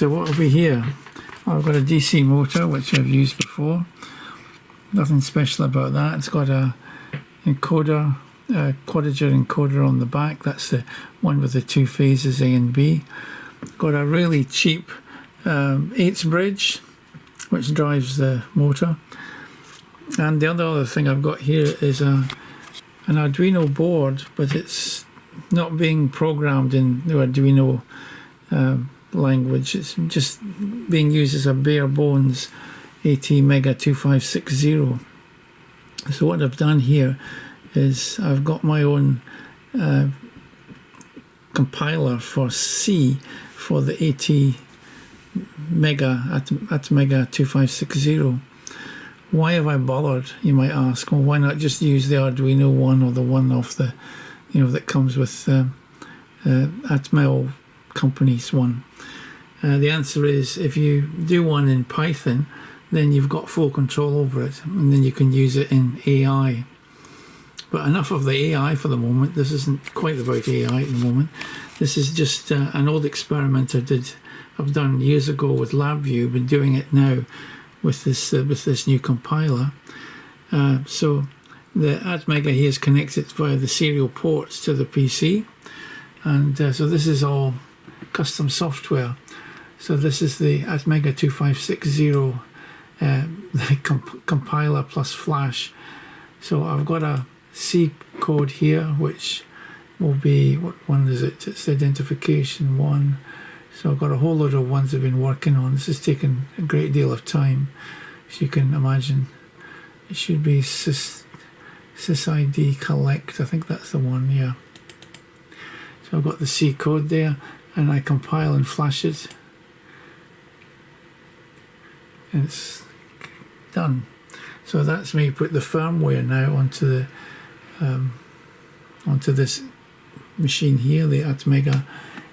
so what will be here? I've got a DC motor which I've used before. Nothing special about that. It's got a encoder, a quadrature encoder on the back. That's the one with the two phases A and B. Got a really cheap 8's bridge which drives the motor. And the other thing I've got here is an Arduino board, but it's not being programmed in the Arduino language. It's just being used as a bare bones ATmega 2560. So what I've done here is I've got my own compiler for C for the ATmega 2560. Why have I bothered, you might ask? Well, why not just use the Arduino one, or the one off the, that comes with Atmel company's one? The answer is, if you do one in Python, then you've got full control over it, and then you can use it in AI. But enough of the AI for the moment. This isn't quite about AI at the moment. This is just an old experiment I've done years ago with LabVIEW, but doing it now with this new compiler. So the Atmega here is connected via the serial ports to the PC, and so this is all custom software. So this is the Atmega 2560 compiler plus flash. So I've got a C code here which will be, what one is it? It's the identification one. So I've got a whole load of ones I've been working on. This has taken a great deal of time, as you can imagine. It should be sysid collect, I think that's the one, yeah. So I've got the C code there, and I compile and flash it, and it's done. So that's me put the firmware now onto this machine here, the Atmega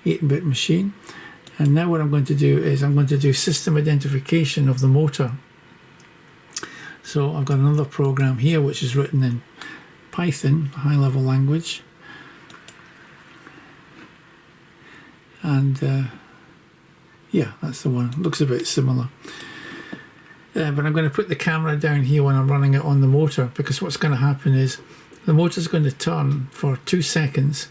8-bit machine. And now what I'm going to do is I'm going to do system identification of the motor. So I've got another program here which is written in Python, a high-level language. And yeah, that's the one. It looks a bit similar. But I'm going to put the camera down here when I'm running it on the motor, because what's going to happen is the motor's going to turn for 2 seconds.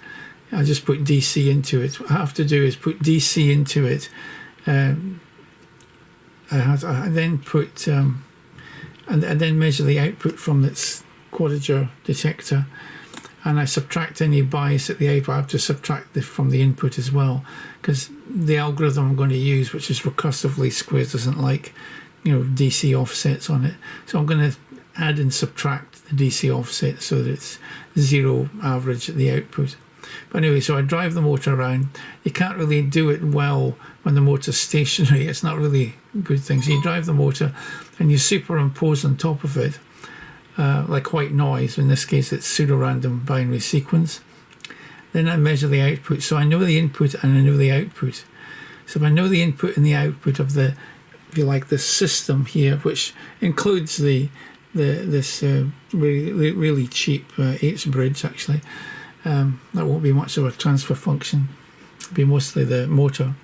I just put DC into it. What I have to do is put DC into it. I then put and then measure the output from its quadrature detector, and I subtract any bias at the output. I have to subtract from the input as well, because the algorithm I'm going to use, which is Recursive Least Sqaures, doesn't like DC offsets on it. So I'm going to add and subtract the DC offset so that it's zero average at the output. But anyway, so I drive the motor around. You can't really do it well when the motor's stationary. It's not really a good thing. So you drive the motor and you superimpose on top of it, like white noise. In this case, it's pseudo-random binary sequence. Then I measure the output. So I know the input and I know the output. So if I know the input and the output of the, if you like, this system here, which includes this really cheap 8's bridge, actually. That won't be much of a transfer function. It'll be mostly the motor.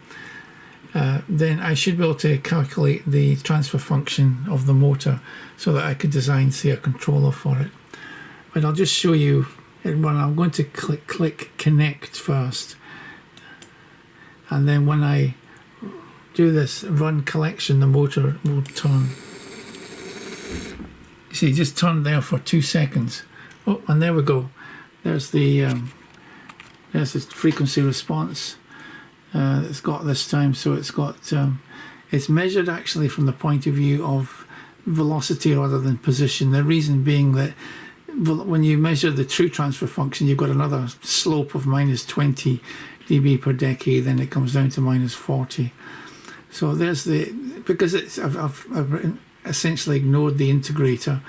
Then I should be able to calculate the transfer function of the motor so that I could design, say, a controller for it. But I'll just show you it run. I'm going to click connect first, and then when I do this run collection, the motor will turn. You see, it just turned there for 2 seconds. Oh, and there we go. There's the frequency response it's got this time. So it's got it's measured actually from the point of view of velocity rather than position. The reason being that when you measure the true transfer function, you've got another slope of -20 dB per decade, then it comes down to -40. So there's because I've essentially ignored the integrator.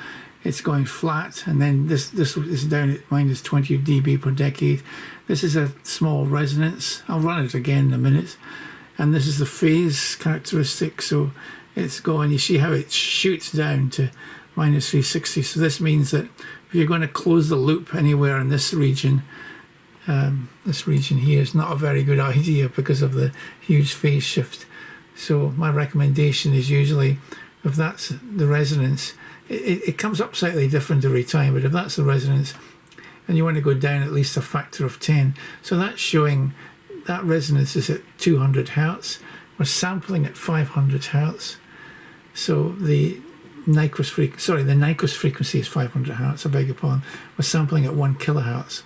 It's going flat, and then this is down at -20 dB per decade. This is a small resonance. I'll run it again in a minute. And this is the phase characteristic. So it's going, you see how it shoots down to -360. So this means that if you're going to close the loop anywhere in this region here is not a very good idea because of the huge phase shift So my recommendation is usually, if that's the resonance, it comes up slightly different every time, but if that's the resonance, and you want to go down at least a factor of 10, so that's showing that resonance is at 200 hertz. We're sampling at 500 hertz. So the Nyquist frequency is 500 hertz, I beg your pardon. We're sampling at 1 kilohertz.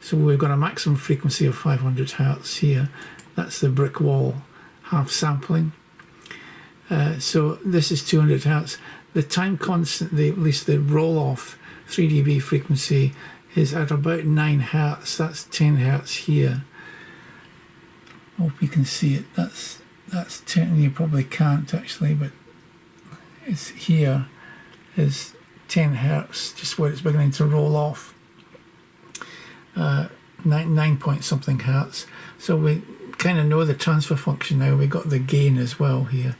So we've got a maximum frequency of 500 hertz here. That's the brick wall half sampling. So this is 200 hertz. The time constant, at least the roll-off 3 dB frequency, is at about 9 hertz. That's 10 hertz here. Hope you can see it. That's technically, you probably can't actually, but it's here is 10 hertz, just where it's beginning to roll off. 9 point something hertz. So we kind of know the transfer function now. We got the gain as well here,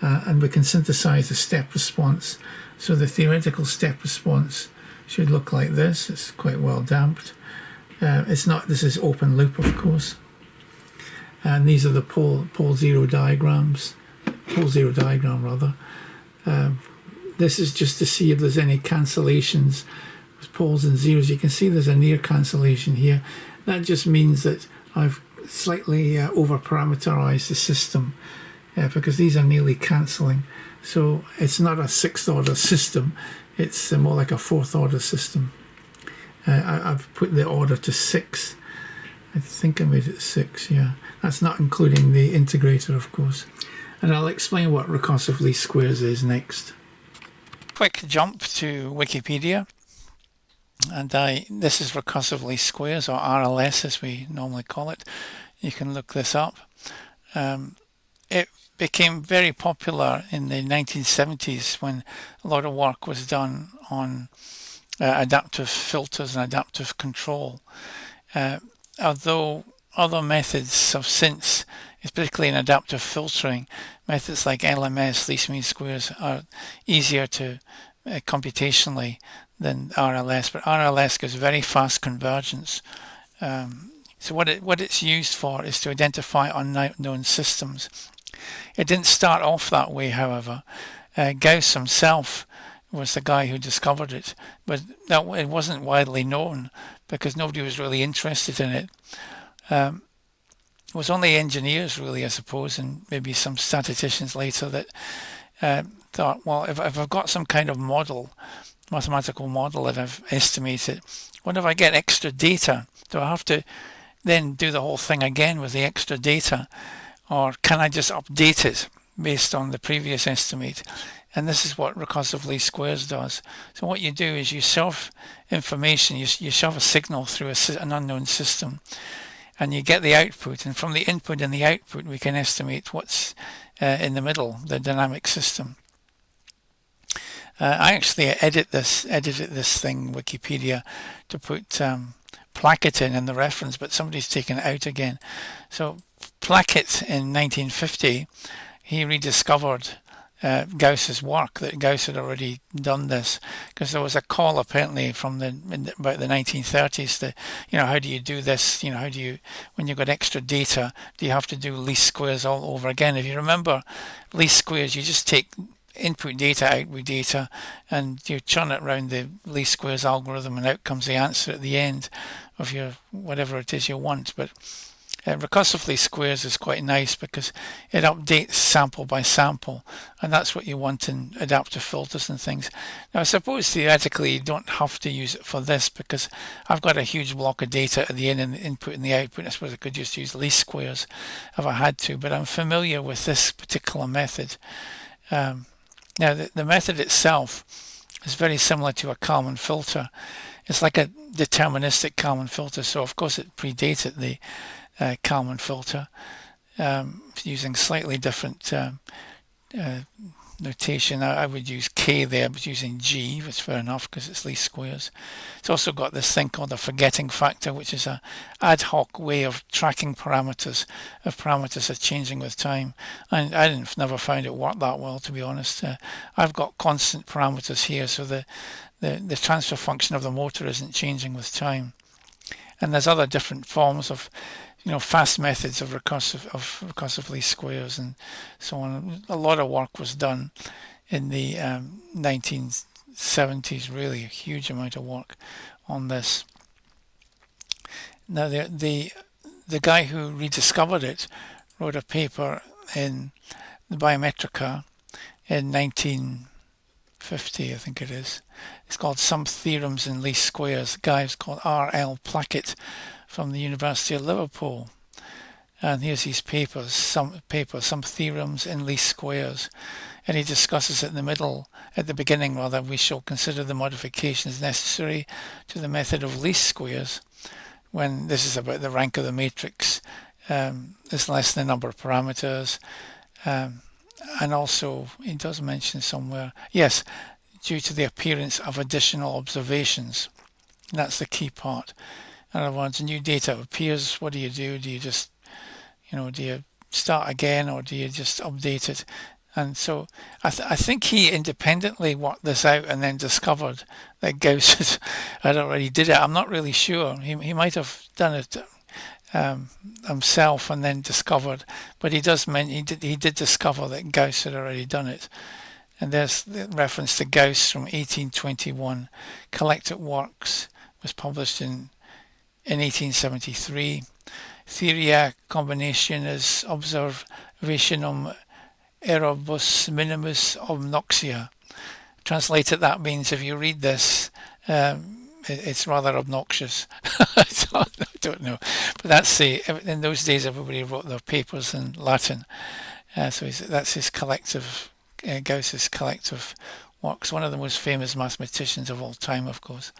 and we can synthesize the step response. So the theoretical step response should look like this. It's quite well damped. It's not. This is open loop, of course. And these are the pole zero diagram rather. This is just to see if there's any cancellations with poles and zeros. You can see there's a near cancellation here. That just means that I've slightly over parameterized the system because these are nearly cancelling. So it's not a 6th order system, it's more like a 4th order system. I've put the order to 6. I think I made it 6, yeah. That's not including the integrator, of course. And I'll explain what recursive least squares is next. Quick jump to Wikipedia. And this is recursive least squares, or RLS as we normally call it. You can look this up. It became very popular in the 1970s when a lot of work was done on adaptive filters and adaptive control. Although other methods have since, particularly in adaptive filtering, methods like LMS, least mean squares, are easier to computationally than RLS, but RLS gives very fast convergence. So what it's used for is to identify unknown systems. It didn't start off that way, however. Gauss himself was the guy who discovered it, but it wasn't widely known because nobody was really interested in it. It was only engineers, really, I suppose, and maybe some statisticians later that thought, well, if I've got some kind of model, mathematical model that I've estimated, what if I get extra data? Do I have to then do the whole thing again with the extra data, or can I just update it based on the previous estimate? And this is what recursive least squares does. So what you do is you shove information, you shove a signal through an unknown system, and you get the output, and from the input and the output we can estimate what's in the middle, the dynamic system. I actually edited this thing, Wikipedia, to put Plackett in the reference, but somebody's taken it out again. So Plackett in 1950, he rediscovered Gauss's work, that Gauss had already done this, because there was a call apparently from about the 1930s that, how do you do this, how do you, when you've got extra data, do you have to do least squares all over again? If you remember least squares, you just take input data, output data, and you churn it around the least squares algorithm, and out comes the answer at the end of your whatever it is you want. But recursive least squares is quite nice because it updates sample by sample, and that's what you want in adaptive filters and things. Now I suppose theoretically you don't have to use it for this because I've got a huge block of data at the end and the input and the output. I suppose I could just use least squares if I had to, but I'm familiar with this particular method. Now the method itself is very similar to a Kalman filter. It's like a deterministic Kalman filter, so of course it predated the Kalman filter, using slightly different notation. I would use K there, but using G was fair enough because it's least squares. It's also got this thing called a forgetting factor, which is a ad hoc way of tracking parameters, if parameters are changing with time. And I never found it work that well, to be honest. I've got constant parameters here, so the transfer function of the motor isn't changing with time. And there's other different forms of fast methods of recursive least squares and so on. A lot of work was done in the 1970s, really a huge amount of work on this. Now the guy who rediscovered it wrote a paper in the Biometrica in 1950, I think it is. It's called Some Theorems in Least Squares. The guy is called R.L. Plackett from the University of Liverpool. And here's his papers, some theorems in least squares. And he discusses it at the beginning rather, we shall consider the modifications necessary to the method of least squares, when this is about the rank of the matrix, is less than the number of parameters. And also, he does mention somewhere, yes, due to the appearance of additional observations. And that's the key part. In other words, new data appears, what do? Do you just, do you start again, or do you just update it? And so I think he independently worked this out and then discovered that Gauss had already did it. I'm not really sure. He might have done it himself and then discovered, but he did discover that Gauss had already done it. And there's the reference to Gauss from 1821. Collected Works was published in 1873. Theoria combinationis observationum aerobus minimus obnoxia. Translated, that means if you read this, it's rather obnoxious. I don't know, but that's in those days everybody wrote their papers in Latin, so that's his collective, Gauss's collective works. One of the most famous mathematicians of all time, of course.